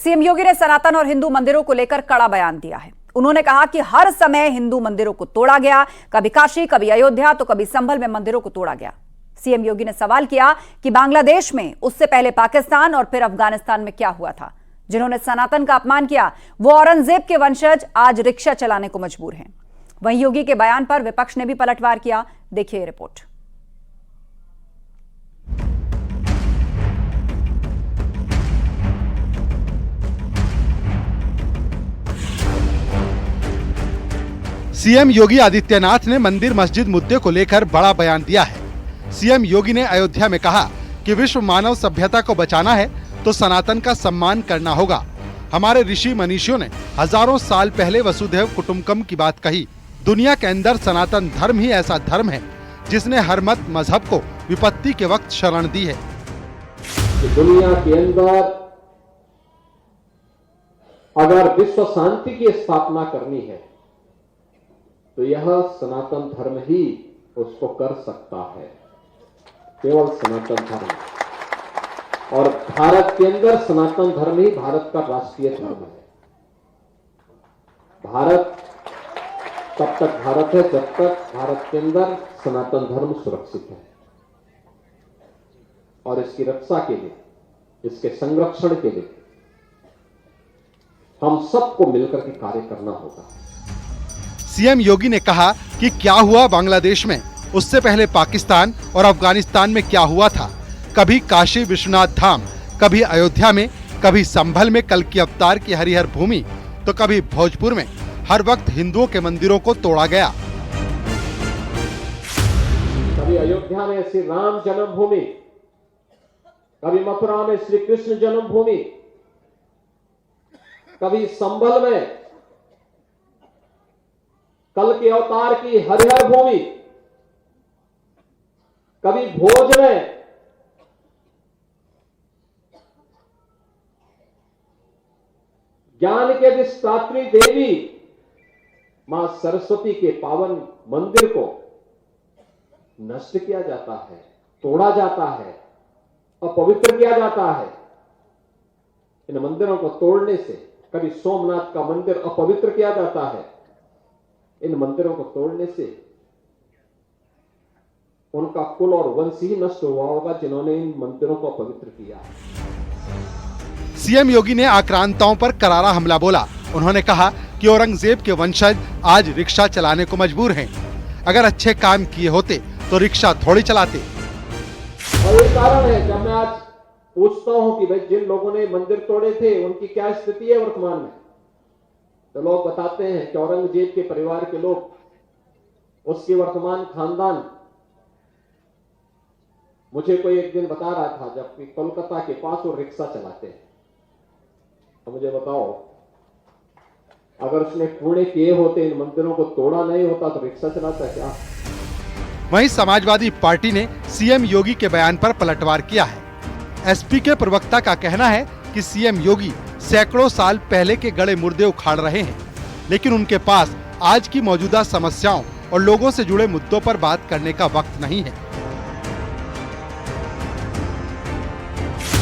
CM योगी ने सनातन और हिंदू मंदिरों को लेकर कड़ा बयान दिया है। उन्होंने कहा कि हर समय हिंदू मंदिरों को तोड़ा गया, कभी काशी, कभी अयोध्या, तो कभी संभल में मंदिरों को तोड़ा गया। सीएम योगी ने सवाल किया कि बांग्लादेश में, उससे पहले पाकिस्तान और फिर अफगानिस्तान में क्या हुआ था। जिन्होंने सनातन का अपमान किया वो औरंगजेब के वंशज आज रिक्शा चलाने को मजबूर हैं। वहीं योगी के बयान पर विपक्ष ने भी पलटवार किया। देखिए रिपोर्ट। सीएम योगी आदित्यनाथ ने मंदिर मस्जिद मुद्दे को लेकर बड़ा बयान दिया है। सीएम योगी ने अयोध्या में कहा कि विश्व मानव सभ्यता को बचाना है तो सनातन का सम्मान करना होगा। हमारे ऋषि मनीषियों ने हजारों साल पहले वसुधैव कुटुंबकम की बात कही। दुनिया के अंदर सनातन धर्म ही ऐसा धर्म है जिसने हर मत मजहब को विपत्ति के वक्त शरण दी है। दुनिया के अंदर अगर विश्व शांति की स्थापना करनी है तो यह सनातन धर्म ही उसको कर सकता है, केवल सनातन धर्म। और भारत के अंदर सनातन धर्म ही भारत का राष्ट्रीय धर्म है। भारत तब तक भारत है जब तक भारत के अंदर सनातन धर्म सुरक्षित है। और इसकी रक्षा के लिए, इसके संरक्षण के लिए हम सबको मिलकर के कार्य करना होगा। सीएम योगी ने कहा कि क्या हुआ बांग्लादेश में, उससे पहले पाकिस्तान और अफगानिस्तान में क्या हुआ था। कभी काशी विश्वनाथ धाम, कभी अयोध्या में, कभी संभल में कल्कि अवतार की हरिहर भूमि, तो कभी भोजपुर में हर वक्त हिंदुओं के मंदिरों को तोड़ा गया। कभी अयोध्या में श्री राम जन्मभूमि, कभी मथुरा में श्री कृष्ण जन्मभूमि, कभी संभल में कल्कि अवतार की हरिहर भूमि, कभी भोज में ज्ञान के अधिष्ठात्री देवी मां सरस्वती के पावन मंदिर को नष्ट किया जाता है, तोड़ा जाता है, अपवित्र किया जाता है। इन मंदिरों को तोड़ने से कभी सोमनाथ का मंदिर अपवित्र किया जाता है। इन मंदिरों को तोड़ने से उनका कुल और वंश ही नष्ट हुआ होगा जिन्होंने इन मंदिरों को अपवित्र किया। सीएम योगी ने आक्रांताओं पर करारा हमला बोला। उन्होंने कहा कि औरंगजेब के वंशज आज रिक्शा चलाने को मजबूर हैं। अगर अच्छे काम किए होते तो रिक्शा थोड़ी चलाते। और ये कारण है जब मैं आज पूछता हूं कि भाई जिन लोगों ने मंदिर तोड़े थे उनकी क्या स्थिति है वर्तमान में, तो लोग बताते हैं कि औरंगजेब के परिवार के लोग, उसके वर्तमान खानदान। मुझे कोई एक दिन बता रहा था जबकि कोलकाता के पास वो रिक्शा चलाते हैं। तो मुझे बताओ, अगर उसने पुणे किए होते, इन मंदिरों को तोड़ा नहीं होता तो रिक्शा चलाता क्या? वहीं समाजवादी पार्टी ने सीएम योगी के बयान पर पलटवार किया है। एसपी के प्रवक्ता का कहना है कि सीएम योगी सैकड़ों साल पहले के गड़े मुर्दे उखाड़ रहे हैं, लेकिन उनके पास आज की मौजूदा समस्याओं और लोगों से जुड़े मुद्दों पर बात करने का वक्त नहीं है।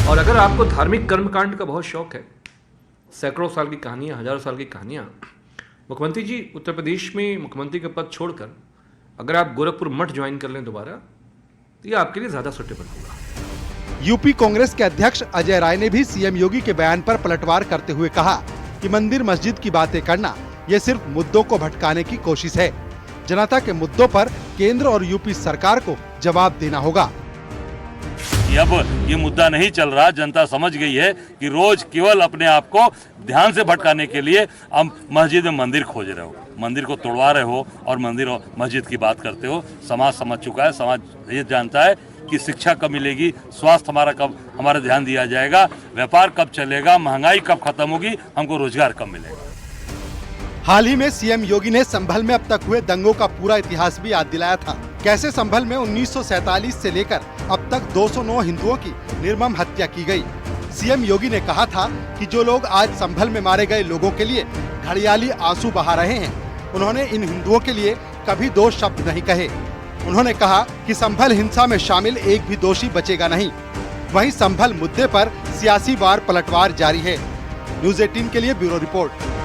और अगर आपको धार्मिक कर्मकांड का बहुत शौक है, सैकड़ों साल की कहानियां, हजारों साल की कहानियां, मुख्यमंत्री जी उत्तर प्रदेश में मुख्यमंत्री का पद छोड़कर अगर आप गोरखपुर मठ ज्वाइन कर लें दोबारा, तो ये आपके लिए ज्यादा सुटेबल होगा। यूपी कांग्रेस के अध्यक्ष अजय राय ने भी सीएम योगी के बयान पर पलटवार करते हुए कहा कि मंदिर मस्जिद की बातें करना ये सिर्फ मुद्दों को भटकाने की कोशिश है। जनता के मुद्दों पर केंद्र और यूपी सरकार को जवाब देना होगा। अब ये मुद्दा नहीं चल रहा, जनता समझ गई है कि रोज केवल अपने आप को ध्यान से भटकाने के लिए हम मस्जिद में मंदिर खोज रहे हो, मंदिर को तोड़वा रहे हो और मंदिर और मस्जिद की बात करते हो। समाज समझ चुका है, समाज ये जानता है कि शिक्षा कब मिलेगी, स्वास्थ्य हमारा ध्यान दिया जाएगा, व्यापार कब चलेगा, महंगाई कब खत्म होगी, हमको रोजगार कब मिलेगा। हाल ही में सीएम योगी ने संभल में अब तक हुए दंगों का पूरा इतिहास भी याद दिलाया था। कैसे संभल में 1947 से लेकर अब तक 209 हिंदुओं की निर्मम हत्या की गई। सीएम योगी ने कहा था कि जो लोग आज संभल में मारे गए लोगों के लिए घड़ियाली आंसू बहा रहे हैं, उन्होंने इन हिंदुओं के लिए कभी दो शब्द नहीं कहे। उन्होंने कहा कि संभल हिंसा में शामिल एक भी दोषी बचेगा नहीं। वहीं संभल मुद्दे पर सियासी वार पलटवार जारी है। न्यूज 18 के लिए ब्यूरो रिपोर्ट।